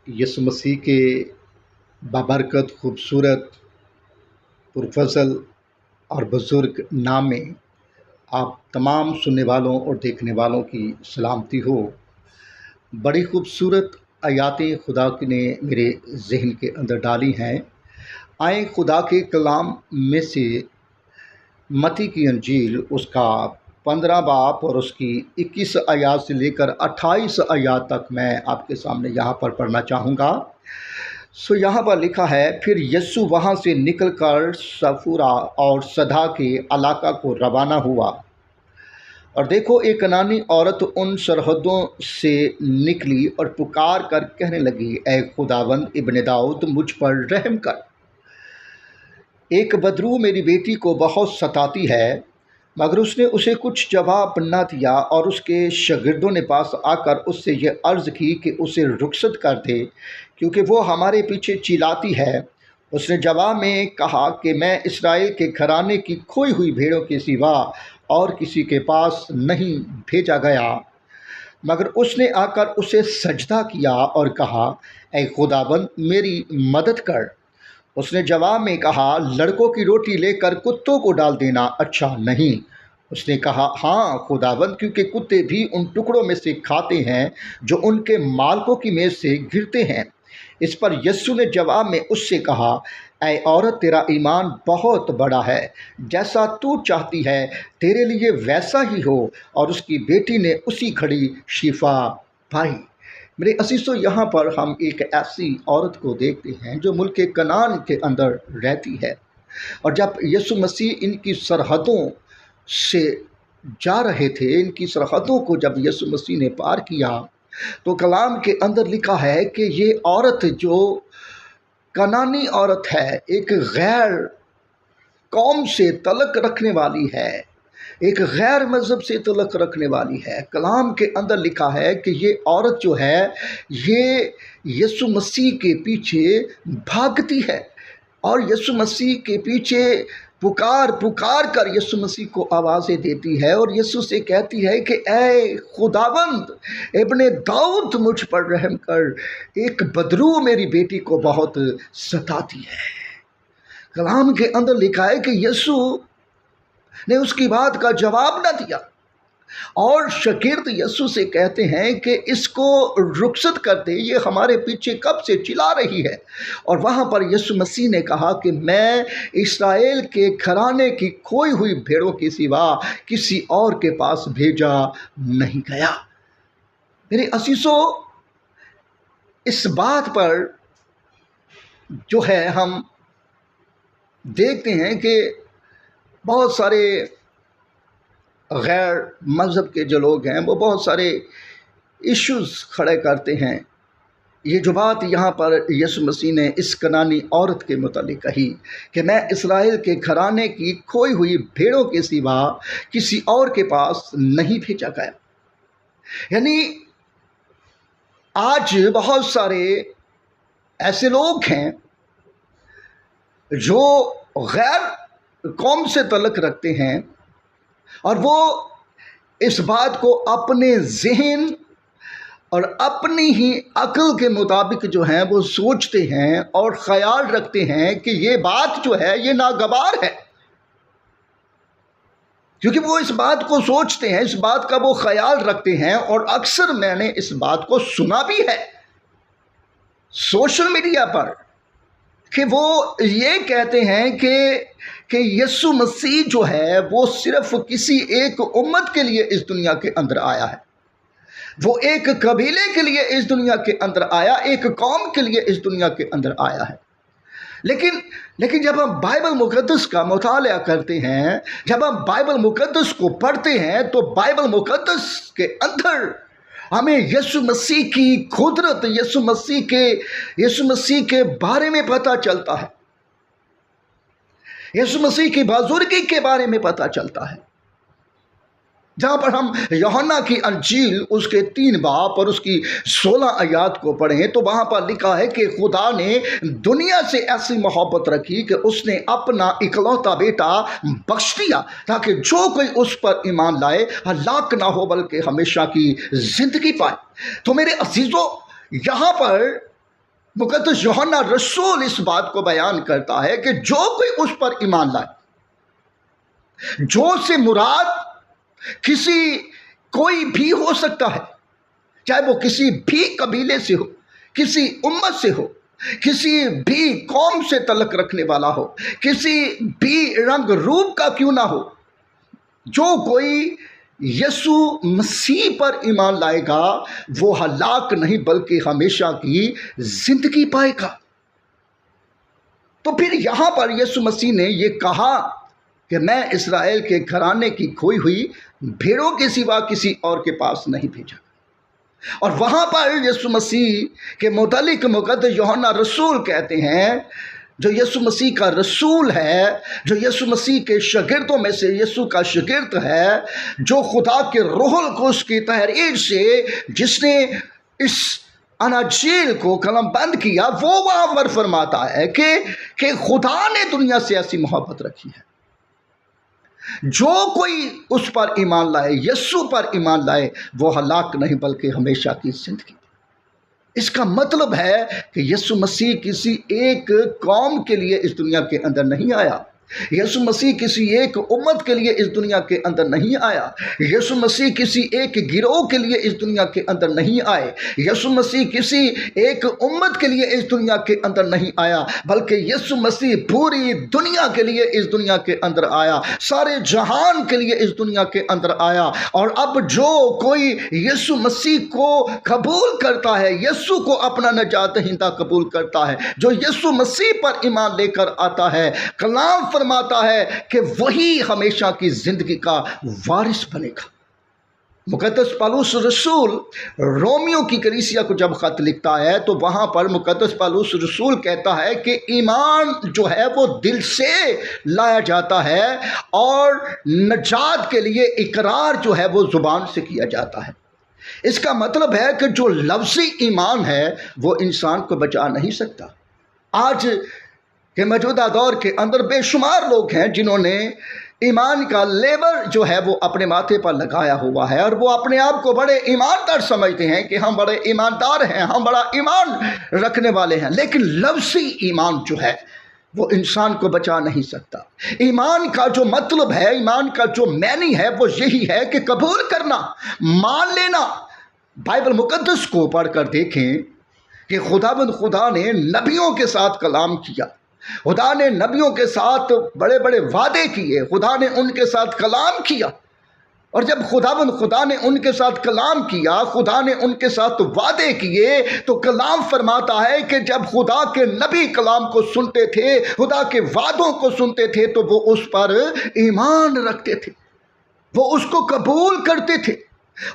यीशु मसीह के बाबरकत खूबसूरत पुरफज़ल और बुज़ुर्ग नाम में आप तमाम सुनने वालों और देखने वालों की सलामती हो। बड़ी खूबसूरत आयातें खुदा ने मेरे ज़हन के अंदर डाली हैं। आए खुदा के कलाम में से मत्ती की अंजील उसका 15 बाब और उसकी 21 आयात से लेकर 28 आयात तक मैं आपके सामने यहाँ पर पढ़ना चाहूँगा। यहाँ पर लिखा है, फिर यीशु वहाँ से निकलकर सफूरा और सदा के इलाका को रवाना हुआ। और देखो, एक कनानी औरत उन सरहदों से निकली और पुकार कर कहने लगी, ऐ खुदावंद इब्ने दाऊद, मुझ पर रहम कर। एक बदरू मेरी बेटी को बहुत सताती है। मगर उसने उसे कुछ जवाब न दिया और उसके शागिर्दों ने पास आकर उससे यह अर्ज़ की कि उसे रुखसत कर दे, क्योंकि वो हमारे पीछे चिल्लाती है। उसने जवाब में कहा कि मैं इस्राएल के घराने की खोई हुई भेड़ों के सिवा और किसी के पास नहीं भेजा गया। मगर उसने आकर उसे सजदा किया और कहा, ऐ खुदाबंद, मेरी मदद कर। उसने जवाब में कहा, लड़कों की रोटी लेकर कुत्तों को डाल देना अच्छा नहीं। उसने कहा, हाँ खुदावंद, क्योंकि कुत्ते भी उन टुकड़ों में से खाते हैं जो उनके मालकों की मेज से गिरते हैं। इस पर यीशु ने जवाब में उससे कहा, ऐ औरत, तेरा ईमान बहुत बड़ा है, जैसा तू चाहती है तेरे लिए वैसा ही हो। और उसकी बेटी ने उसी घड़ी शिफा पाई। मेरे असीसों, यहाँ पर हम एक ऐसी औरत को देखते हैं जो मुल्क कनान के अंदर रहती है। और जब यीशु मसीह इनकी सरहदों से जा रहे थे, इनकी सरहदों को जब यीशु मसीह ने पार किया, तो कलाम के अंदर लिखा है कि ये औरत जो कनानी औरत है, एक गैर कौम से तलक रखने वाली है, एक गैर मज़हब से तलक रखने वाली है। कलाम के अंदर लिखा है कि ये औरत जो है, ये यीशु मसीह के पीछे भागती है और यीशु मसीह के पीछे पुकार कर यीशु मसीह को आवाज़ें देती है और यीशु से कहती है कि ऐ खुदावंद इब्ने दाऊद, मुझ पर रहम कर। एक बदरू मेरी बेटी को बहुत सताती है। कलाम के अंदर लिखा है कि यीशु ने उसकी बात का जवाब न दिया और शागिर्द यीशु से कहते हैं कि इसको रुखसत कर दे, ये हमारे पीछे कब से चिल्ला रही है। और वहाँ पर यीशु मसीह ने कहा कि मैं इस्राएल के घराने की खोई हुई भेड़ों के सिवा किसी और के पास भेजा नहीं गया। मेरे असीसों, इस बात पर जो है हम देखते हैं कि बहुत सारे गैर मज़हब के जो लोग हैं वो बहुत सारे इश्यूज़ खड़े करते हैं। ये जो बात यहाँ पर यीशु मसीह ने इस कनानी औरत के मुतालिक कही कि मैं इस्राएल के घराने की खोई हुई भेड़ों के सिवा किसी और के पास नहीं भेजा गया। यानी आज बहुत सारे ऐसे लोग हैं जो गैर कौम से तल्लुक़ रखते हैं और वो इस बात को अपने ज़हन और अपनी ही अक्ल के मुताबिक जो है वो सोचते हैं और ख़याल रखते हैं कि ये बात जो है ये नागवार है। क्योंकि वो इस बात को सोचते हैं, इस बात का वो ख़याल रखते हैं। और अक्सर मैंने इस बात को सुना भी है सोशल मीडिया पर कि वो ये कहते हैं कि यीशु मसीह जो है वो सिर्फ किसी एक उम्मत के लिए इस दुनिया के अंदर आया है, वो एक कबीले के लिए इस दुनिया के अंदर आया, एक कौम के लिए इस दुनिया के अंदर आया है। लेकिन जब हम बाइबल मुक़द्दस का मुताला करते हैं, जब हम बाइबल मुक़द्दस को पढ़ते हैं, तो बाइबल मुक़द्दस के अंदर हमें यीशु मसीह की कुदरत, यीशु मसीह के बारे में पता चलता है, यीशु मसीह की बुजुर्गी के बारे में पता चलता है। जहाँ पर हम यूहन्ना की अंजील उसके 3 बाब और उसकी 16 आयात को पढ़ें, तो वहाँ पर लिखा है कि खुदा ने दुनिया से ऐसी मोहब्बत रखी कि उसने अपना इकलौता बेटा बख्श दिया, ताकि जो कोई उस पर ईमान लाए हलाक ना हो बल्कि हमेशा की जिंदगी पाए। तो मेरे अजीजों, यहाँ पर मुक़द्दस यूहन्ना रसूल इस बात को बयान करता है कि जो कोई उस पर ईमान लाए, जो से मुराद किसी कोई भी हो सकता है, चाहे वो किसी भी कबीले से हो, किसी उम्मत से हो, किसी भी कौम से तल्लुक़ रखने वाला हो, किसी भी रंग रूप का क्यों ना हो, जो कोई यीशु मसीह पर ईमान लाएगा वो हलाक नहीं बल्कि हमेशा की जिंदगी पाएगा। तो फिर यहाँ पर यीशु मसीह ने ये कहा कि मैं इस्राएल के घराने की खोई हुई भेड़ों के सिवा किसी और के पास नहीं भेजा। और वहाँ पर यीशु मसीह के मुतालिक मुक़द्दस यूहन्ना रसूल कहते हैं, जो यीशु मसीह का रसूल है, जो यीशु मसीह के शागिर्दों में से यीशु का शागिर्द है, जो खुदा के रूहुल कुद्स की तहरीर से जिसने इस अनाजील को कलमबंद किया, वो वहाँ पर फरमाता है कि खुदा ने दुनिया से ऐसी मोहब्बत रखी है, जो कोई उस पर ईमान लाए, यीशु पर ईमान लाए, वो हलाक नहीं बल्कि हमेशा की जिंदगी। इसका मतलब है कि यीशु मसीह किसी एक कौम के लिए इस दुनिया के अंदर नहीं आया, यीशु मसीह किसी एक उम्मत के लिए इस दुनिया के अंदर नहीं आया, यीशु मसीह किसी एक गिरोह के लिए इस दुनिया के अंदर नहीं आए, यीशु मसीह किसी एक उम्मत के लिए इस दुनिया के अंदर नहीं आया, बल्कि यीशु मसीह पूरी दुनिया के लिए इस दुनिया के अंदर आया, सारे जहान के लिए इस दुनिया के अंदर आया। और अब जो कोई यीशु मसीह को कबूल करता है, यीशु को अपना निजात दहिंदा कबूल करता है, जो यीशु मसीह पर ईमान लेकर आता है, कलाम फरमाता है कि वही हमेशा की जिंदगी का वारिस बनेगा। मुक़द्दस पौलुस रसूल रोमियो की कलीसिया को जब खत लिखता है तो वहां पर मुक़द्दस पौलुस रसूल कहता है कि ईमान जो है वो दिल से लाया जाता है और नजात के लिए इकरार जो है वो जुबान से किया जाता है। इसका मतलब है कि जो लफ्ज़ी ईमान है वो इंसान को बचा नहीं सकता। आज कि मौजूदा दौर के अंदर बेशुमार लोग हैं जिन्होंने ईमान का लेबर जो है वो अपने माथे पर लगाया हुआ है और वो अपने आप को बड़े ईमानदार समझते हैं कि हम बड़े ईमानदार हैं, हम बड़ा ईमान रखने वाले हैं, लेकिन लफ्ज़ी ईमान जो है वो इंसान को बचा नहीं सकता। ईमान का जो मतलब है, ईमान का जो मैनी है वो यही है कि कबूल करना, मान लेना। बाइबल मुक़द्दस को पढ़कर देखें कि खुदा ने नबियों के साथ कलाम किया, खुदा ने नबियों के साथ बड़े बड़े वादे किए, खुदा ने उनके साथ कलाम किया। और जब खुदा ने उनके साथ कलाम किया, खुदा ने उनके साथ वादे किए, तो कलाम फरमाता है कि जब खुदा के नबी कलाम को सुनते थे, खुदा के वादों को सुनते थे, तो वो उस पर ईमान रखते थे, वो उसको कबूल करते थे,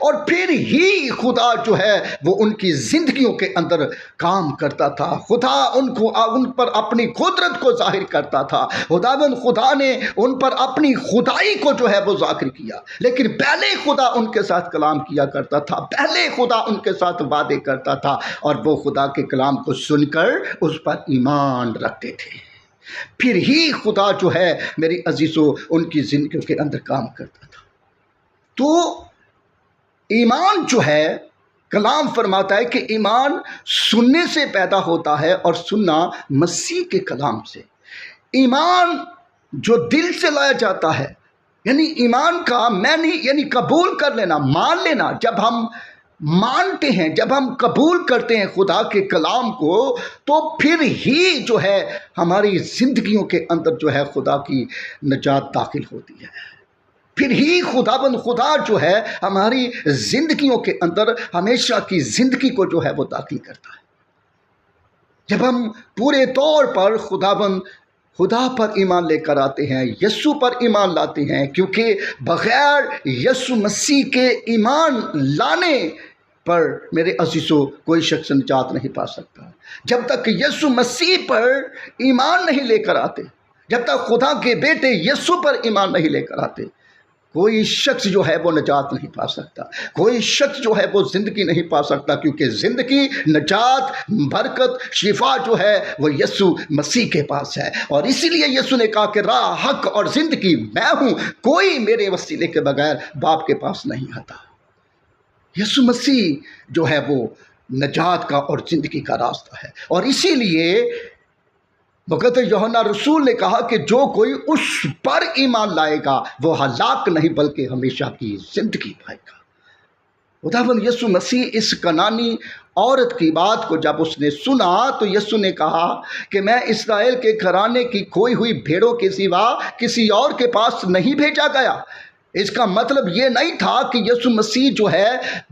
और फिर ही खुदा जो है वो उनकी ज़िंदगियों के अंदर काम करता था। खुदा उन पर अपनी कुदरत को जाहिर करता था। खुदा ने उन पर अपनी खुदाई को जो है वो जाहिर किया। लेकिन पहले खुदा उनके साथ कलाम किया करता था, पहले खुदा उनके साथ वादे करता था, और वो खुदा के कलाम को सुनकर उस पर ईमान रखते थे। फिर ही खुदा जो है मेरी अजीज़ों उनकी ज़िंदगियों के अंदर काम करता था। तो ईमान जो है, कलाम फरमाता है कि ईमान सुनने से पैदा होता है और सुनना मसीह के कलाम से। ईमान जो दिल से लाया जाता है, यानी ईमान का मैनी यानी कबूल कर लेना, मान लेना। जब हम मानते हैं, जब हम कबूल करते हैं खुदा के कलाम को, तो फिर ही जो है हमारी ज़िंदगियों के अंदर जो है खुदा की निजात दाखिल होती है। फिर ही खुदा जो है हमारी ज़िंदगियों के अंदर हमेशा की ज़िंदगी को जो है वो दाखिल करता है। जब हम पूरे तौर पर खुदा पर ईमान लेकर आते हैं, यीशु पर ईमान लाते हैं, क्योंकि बग़ैर यीशु मसीह के ईमान लाने पर मेरे अज़ीज़ों कोई शख्स निजात नहीं पा सकता। जब तक यीशु मसीह पर ईमान नहीं लेकर आते, जब तक खुदा के बेटे यीशु पर ईमान नहीं लेकर आते, कोई शख्स जो है वो निजात नहीं पा सकता, कोई शख्स जो है वो ज़िंदगी नहीं पा सकता, क्योंकि ज़िंदगी, निजात, बरकत, शिफा जो है वो यीशु मसीह के पास है। और इसीलिए यीशु ने कहा कि राह, हक और ज़िंदगी मैं हूँ, कोई मेरे वसीले के बगैर बाप के पास नहीं आता। यीशु मसीह जो है वो نجات کا اور زندگی کا راستہ ہے۔ اور اسی لیے مقدس یوحنا رسول نے کہا کہ جو کوئی اس پر ایمان لائے گا وہ ہلاک نہیں بلکہ ہمیشہ کی زندگی پائے گا۔ خداوند یسوع مسیح اس کنانی عورت کی بات کو جب اس نے سنا تو یسوع نے کہا کہ میں اسرائیل کے گھرانے کی کھوئی ہوئی بھیڑوں کے سوا کسی اور کے پاس نہیں بھیجا گیا۔ اس کا مطلب یہ نہیں تھا کہ یسوع مسیح جو ہے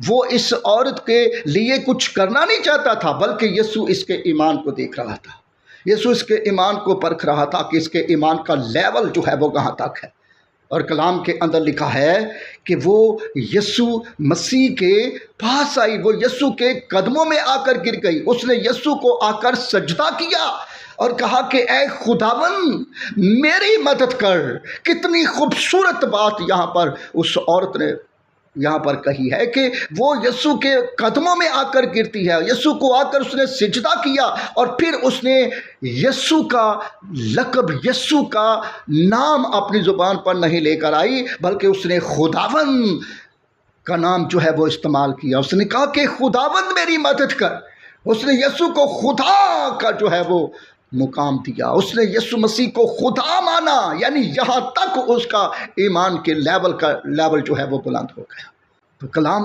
وہ اس عورت کے لیے کچھ کرنا نہیں چاہتا تھا، بلکہ یسوع اس کے ایمان کو دیکھ رہا تھا۔ یسوع اس کے ایمان کو پرکھ رہا تھا کہ اس کے ایمان کا لیول جو ہے وہ کہاں تک ہے۔ اور کلام کے اندر لکھا ہے کہ وہ یسوع مسیح کے پاس آئی، وہ یسوع کے قدموں میں آ کر گر گئی، اس نے یسوع کو آ کر سجدہ کیا اور کہا کہ اے خداوند میری مدد کر۔ کتنی خوبصورت بات یہاں پر اس عورت نے یہاں پر کہی ہے کہ وہ یسوع کے قدموں میں آ کر گرتی ہے، یسوع کو آ کر اس نے سجدہ کیا اور پھر اس نے یسوع کا لقب، یسوع کا نام اپنی زبان پر نہیں لے کر آئی، بلکہ اس نے خداوند کا نام جو ہے وہ استعمال کیا۔ اس نے کہا کہ خداوند میری مدد کر۔ اس نے یسوع کو خدا کا جو ہے وہ مقام دیا، اس نے یسوع مسیح کو خدا مانا، یعنی یہاں تک اس کا ایمان کے لیول جو ہے وہ بلند ہو گیا۔ تو کلام